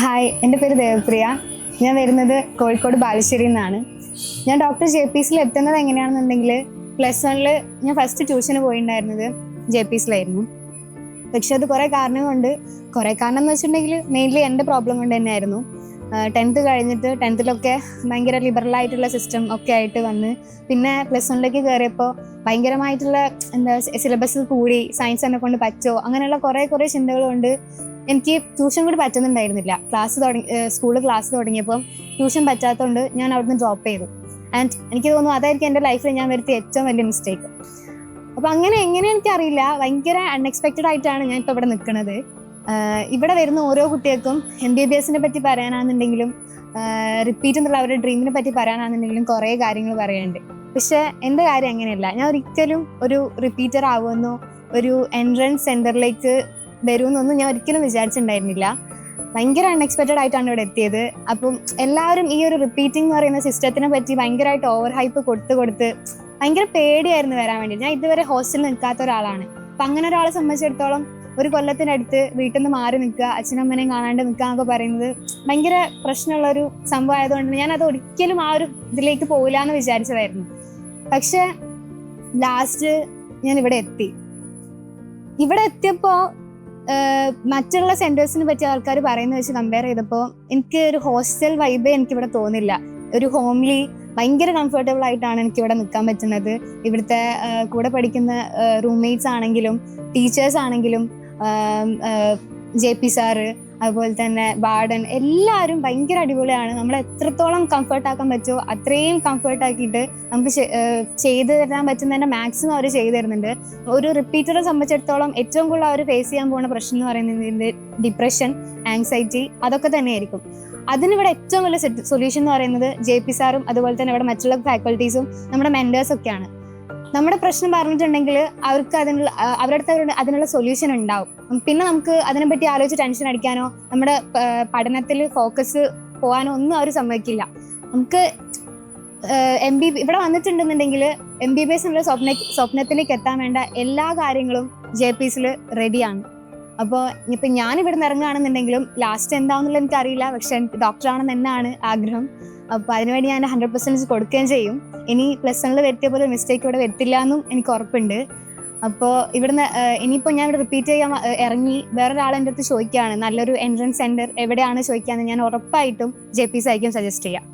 Hi, എൻ്റെ പേര് ദേവപ്രിയ. ഞാൻ വരുന്നത് കോഴിക്കോട് ബാലുശ്ശേരിയിൽ നിന്നാണ്. ഞാൻ ഡോക്ടർ JPCയിൽ എത്തുന്നത് എങ്ങനെയാണെന്നുണ്ടെങ്കിൽ, +1 ഞാൻ ഫസ്റ്റ് ട്യൂഷന് പോയിട്ടുണ്ടായിരുന്നത് JPCയിലായിരുന്നു. പക്ഷെ അത് കുറേ കാരണം എന്ന് വെച്ചിട്ടുണ്ടെങ്കിൽ മെയിൻലി എൻ്റെ പ്രോബ്ലം കൊണ്ട് തന്നെയായിരുന്നു. 10th കഴിഞ്ഞിട്ട് 10th ഭയങ്കര ലിബറൽ ആയിട്ടുള്ള സിസ്റ്റം ഒക്കെ ആയിട്ട് വന്ന്, പിന്നെ +1 കയറിയപ്പോൾ ഭയങ്കരമായിട്ടുള്ള സിലബസ് കൂടി, സയൻസ് എന്നെ കൊണ്ട് പറ്റോ, അങ്ങനെയുള്ള കുറേ ചിന്തകൾ കൊണ്ട് എനിക്ക് ട്യൂഷൻ കൂടി പറ്റുന്നുണ്ടായിരുന്നില്ല. സ്കൂളിൽ ക്ലാസ് തുടങ്ങിയപ്പോൾ ട്യൂഷൻ പറ്റാത്തതുകൊണ്ട് ഞാൻ അവിടുന്ന് ഡ്രോപ്പ് ചെയ്തു. ആൻഡ് എനിക്ക് തോന്നുന്നു അതായിരിക്കും എൻ്റെ ലൈഫിൽ ഞാൻ വരുത്തിയ ഏറ്റവും വലിയ മിസ്റ്റേക്ക്. അപ്പം എങ്ങനെ എനിക്കറിയില്ല, ഭയങ്കര അൺഎക്സ്പെക്റ്റഡ് ആയിട്ടാണ് ഞാൻ ഇപ്പോൾ ഇവിടെ നിൽക്കുന്നത്. ഇവിടെ വരുന്ന ഓരോ കുട്ടികൾക്കും MBBS പറ്റി പറയാനാണെന്നുണ്ടെങ്കിലും, റിപ്പീറ്റ് എന്നുള്ള അവരുടെ ഡ്രീമിനെ പറ്റി പറയാനാണെന്നുണ്ടെങ്കിലും കുറേ കാര്യങ്ങൾ പറയാനുണ്ട്. പക്ഷെ എൻ്റെ കാര്യം അങ്ങനെയല്ല. ഞാൻ ഒരിക്കലും ഒരു റിപ്പീറ്റർ ആവുമെന്നോ ഒരു എൻട്രൻസ് സെൻറ്ററിലേക്ക് വരുമെന്നൊന്നും ഞാൻ ഒരിക്കലും വിചാരിച്ചിട്ടുണ്ടായിരുന്നില്ല. ഭയങ്കര അൺഎക്സ്പെക്റ്റഡ് ആയിട്ടാണ് ഇവിടെ എത്തിയത്. അപ്പം എല്ലാവരും ഈ ഒരു റിപ്പീറ്റിംഗ് എന്ന് പറയുന്ന സിസ്റ്റത്തിനെ പറ്റി ഭയങ്കരമായിട്ട് ഓവർ ഹൈപ്പ് കൊടുത്ത് ഭയങ്കര പേടിയായിരുന്നു വരാൻ വേണ്ടി. ഞാൻ ഇതുവരെ ഹോസ്റ്റലിൽ നിൽക്കാത്ത ഒരാളാണ്. അപ്പം അങ്ങനെ ഒരാളെ സംബന്ധിച്ചിടത്തോളം ഒരു കൊല്ലത്തിനടുത്ത് വീട്ടിൽ നിന്ന് മാറി നിൽക്കുക, അച്ഛനമ്മനെയും കാണാണ്ട് നിൽക്കുക എന്നൊക്കെ പറയുന്നത് ഭയങ്കര പ്രശ്നമുള്ളൊരു സംഭവം ആയതുകൊണ്ട് ഞാനത് ഒരിക്കലും ആ ഒരു ഇതിലേക്ക് പോകില്ല എന്ന് വിചാരിച്ചതായിരുന്നു. പക്ഷെ ലാസ്റ്റ് ഞാൻ ഇവിടെ എത്തിയപ്പോൾ മറ്റുള്ള സെന്റേഴ്സിനെ പറ്റി ആൾക്കാർ പറയുന്നത് വെച്ച് കമ്പയർ ചെയ്തപ്പോൾ എനിക്ക് ഒരു ഹോസ്റ്റൽ വൈബേ എനിക്കിവിടെ തോന്നില്ല. ഒരു ഹോംലി ഭയങ്കര കംഫർട്ടബിൾ ആയിട്ടാണ് എനിക്കിവിടെ നിൽക്കാൻ പറ്റുന്നത്. ഇവിടുത്തെ കൂടെ പഠിക്കുന്ന റൂംമേറ്റ്സ് ആണെങ്കിലും ടീച്ചേഴ്സ് ആണെങ്കിലും JP സാറ്, അതുപോലെ തന്നെ വാർഡൻ, എല്ലാവരും ഭയങ്കര അടിപൊളിയാണ്. നമ്മളെ എത്രത്തോളം കംഫർട്ട് ആക്കാൻ പറ്റുമോ അത്രയും കംഫർട്ട് ആക്കിയിട്ട് നമുക്ക് ചെയ്തു തരാൻ പറ്റുന്നതിൻ്റെ മാക്സിമം അവർ ചെയ്തു തരുന്നുണ്ട്. ഒരു റിപ്പീറ്ററെ സംബന്ധിച്ചിടത്തോളം ഏറ്റവും കൂടുതൽ അവർ ഫേസ് ചെയ്യാൻ പോകുന്ന പ്രശ്നം എന്ന് പറയുന്നത് ഡിപ്രഷൻ, ആങ്സൈറ്റി, അതൊക്കെ തന്നെയായിരിക്കും. അതിനിവിടെ ഏറ്റവും വലിയ സൊല്യൂഷൻ എന്ന് പറയുന്നത് JP സാറും അതുപോലെ തന്നെ ഇവിടെ മറ്റുള്ള ഫാക്കൽറ്റീസും നമ്മുടെ മെൻറ്റേഴ്സൊക്കെയാണ്. നമ്മുടെ പ്രശ്നം പറഞ്ഞിട്ടുണ്ടെങ്കിൽ അവർക്ക് അതിനുള്ള സൊല്യൂഷൻ ഉണ്ടാവും. പിന്നെ നമുക്ക് അതിനെപ്പറ്റി ആലോചിച്ച് ടെൻഷൻ അടിക്കാനോ നമ്മുടെ പഠനത്തിൽ ഫോക്കസ് പോകാനോ ഒന്നും അവർ സമ്മതിക്കില്ല. നമുക്ക് ഇവിടെ വന്നിട്ടുണ്ടെന്നുണ്ടെങ്കിൽ MBBS എന്നുള്ള സ്വപ്നത്തിലേക്ക് എത്താൻ വേണ്ട എല്ലാ കാര്യങ്ങളും JPCയിൽ റെഡിയാണ്. അപ്പോൾ ഇപ്പം ഞാൻ ഇവിടെ നിന്ന് ഇറങ്ങുകയാണെന്നുണ്ടെങ്കിലും ലാസ്റ്റ് എന്താണെന്നുള്ള എനിക്കറിയില്ല. പക്ഷെ എനിക്ക് ഡോക്ടറാണെന്ന് തന്നെയാണ് ആഗ്രഹം. അപ്പോൾ അതിനുവേണ്ടി ഞാൻ 100% കൊടുക്കുകയും ചെയ്യും. ഇനി +1 വരുത്തിയ പോലെ മിസ്റ്റേക്ക് ഇവിടെ വരത്തില്ല എന്നും എനിക്ക് ഉറപ്പുണ്ട്. അപ്പോൾ ഇവിടുന്ന് ഇനിയിപ്പോൾ ഞാൻ ഇവിടെ റിപ്പീറ്റ് ചെയ്യാൻ ഇറങ്ങി വേറൊരാൾ എൻ്റെ അടുത്ത് ചോദിക്കുകയാണ് നല്ലൊരു എൻട്രൻസ് സെൻറ്റർ എവിടെയാണ് ചോദിക്കുകയെന്ന്, ഞാൻ ഉറപ്പായിട്ടും JPC ആയിരിക്കും സജസ്റ്റ് ചെയ്യുക.